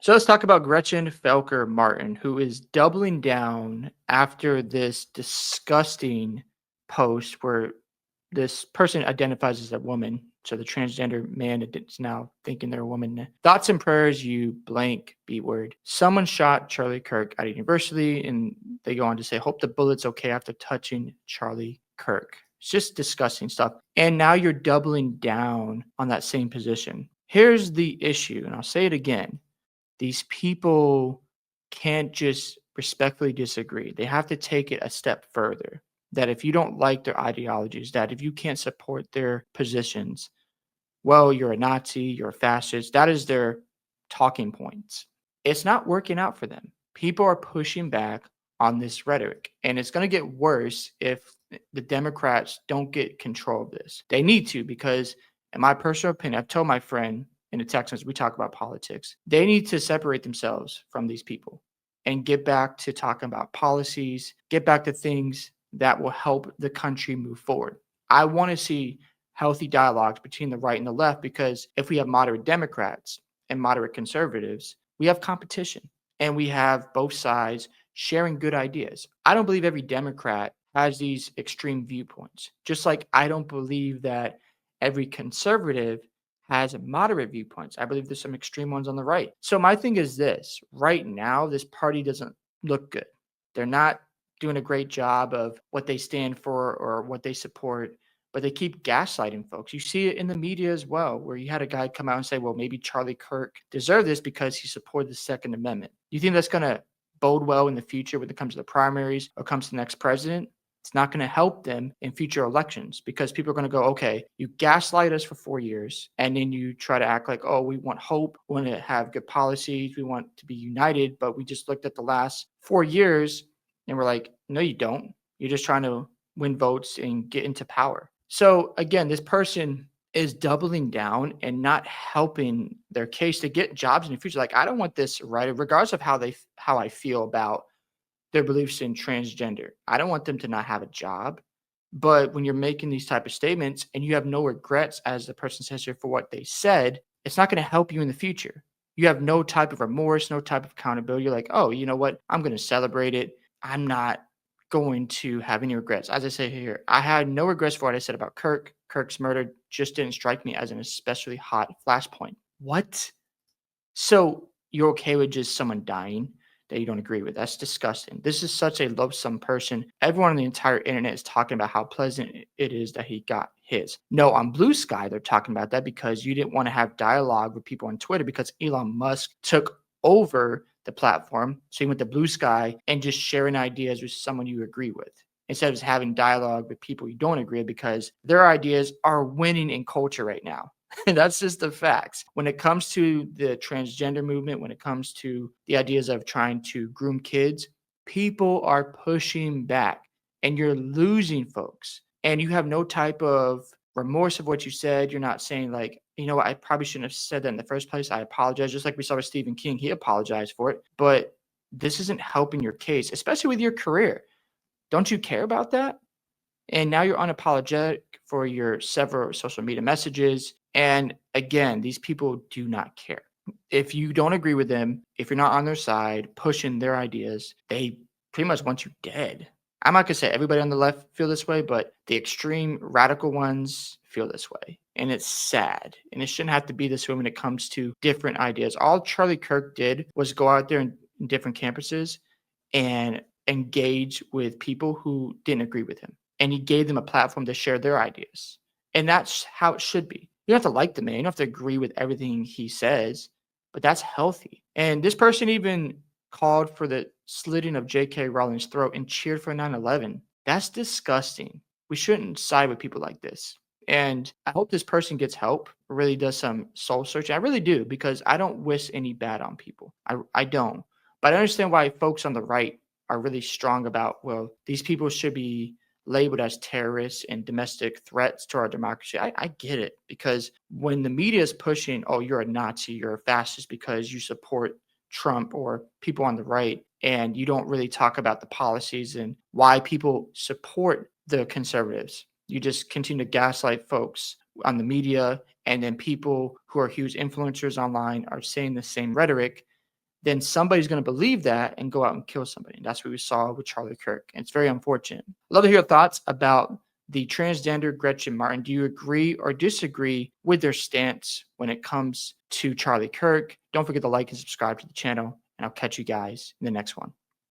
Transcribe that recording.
So let's talk about Gretchen Felker-Martin, who is doubling down after this disgusting post where this person identifies as a woman. So the transgender man is now thinking they're a woman. Thoughts and prayers, you blank B word. Someone shot Charlie Kirk at a university, and they go on to say, hope the bullet's okay after touching Charlie Kirk. It's just disgusting stuff. And now you're doubling down on that same position. Here's the issue, and I'll say it again. These people can't just respectfully disagree. They have to take it a step further. That if you don't like their ideologies, that if you can't support their positions, well, you're a Nazi, you're a fascist. That is their talking points. It's not working out for them. People are pushing back on this rhetoric, and it's going to get worse if the Democrats don't get control of this. They need to, because, in my personal opinion, I've told my friend in the text message, we talk about politics. They need to separate themselves from these people and get back to talking about policies, get back to things that will help the country move forward. I want to see healthy dialogues between the right and the left, because if we have moderate Democrats and moderate conservatives, we have competition and we have both sides sharing good ideas. I don't believe every Democrat has these extreme viewpoints, just like I don't believe that every conservative has moderate viewpoints. I believe there's some extreme ones on the right. So my thing is this: right now, this party doesn't look good. They're not doing a great job of what they stand for or what they support, but they keep gaslighting folks. You see it in the media as well, where you had a guy come out and say, well, maybe Charlie Kirk deserved this because he supported the Second Amendment. You think that's going to bode well in the future when it comes to the primaries or comes to the next president? It's not going to help them in future elections, because people are going to go, okay, you gaslight us for 4 years, and then you try to act like, oh, we want hope, we want to have good policies, we want to be united, but we just looked at the last 4 years and we're like, no, you don't. You're just trying to win votes and get into power. So again, this person is doubling down and not helping their case to get jobs in the future. Like, I don't want this, right? Regardless of how I feel about their beliefs in transgender, I don't want them to not have a job. But when you're making these type of statements and you have no regrets, as the person says here, for what they said, it's not going to help you in the future. You have no type of remorse, no type of accountability. You're like, oh, you know what? I'm going to celebrate it. I'm not going to have any regrets. As I say here, I had no regrets for what I said about Kirk. Kirk's murder just didn't strike me as an especially hot flashpoint. What? So you're okay with just someone dying that you don't agree with? That's disgusting. This is such a loathsome person. Everyone on the entire internet is talking about how pleasant it is that he got his. No, on Blue Sky, they're talking about that because you didn't want to have dialogue with people on Twitter, because Elon Musk took over the platform. So you went to Blue Sky and just sharing ideas with someone you agree with, instead of just having dialogue with people you don't agree with, because their ideas are winning in culture right now. And that's just the facts. When it comes to the transgender movement, when it comes to the ideas of trying to groom kids, people are pushing back and you're losing folks. And you have no type of remorse of what you said. You're not saying, like, you know what, I probably shouldn't have said that in the first place. I apologize. Just like we saw with Stephen King, he apologized for it. But this isn't helping your case, especially with your career. Don't you care about that? And now you're unapologetic for your several social media messages. And again, these people do not care. If you don't agree with them, if you're not on their side, pushing their ideas, they pretty much want you dead. I'm not going to say everybody on the left feel this way, but the extreme radical ones feel this way. And it's sad. And it shouldn't have to be this way when it comes to different ideas. All Charlie Kirk did was go out there in different campuses and engage with people who didn't agree with him. And he gave them a platform to share their ideas. And that's how it should be. You don't have to like the man. You don't have to agree with everything he says, but that's healthy. And this person even called for the slitting of J.K. Rowling's throat and cheered for 9/11. That's disgusting. We shouldn't side with people like this. And I hope this person gets help, really does some soul searching. I really do, because I don't wish any bad on people. I don't. But I understand why folks on the right are really strong about, well, these people should be labeled as terrorists and domestic threats to our democracy. I get it, because when the media is pushing, oh, you're a Nazi, you're a fascist because you support Trump or people on the right, and you don't really talk about the policies and why people support the conservatives. You just continue to gaslight folks on the media, and then people who are huge influencers online are saying the same rhetoric. then somebody's going to believe that and go out and kill somebody. And that's what we saw with Charlie Kirk. And it's very unfortunate. I'd love to hear your thoughts about the transgender Gretchen Martin. Do you agree or disagree with their stance when it comes to Charlie Kirk? Don't forget to like and subscribe to the channel, and I'll catch you guys in the next one.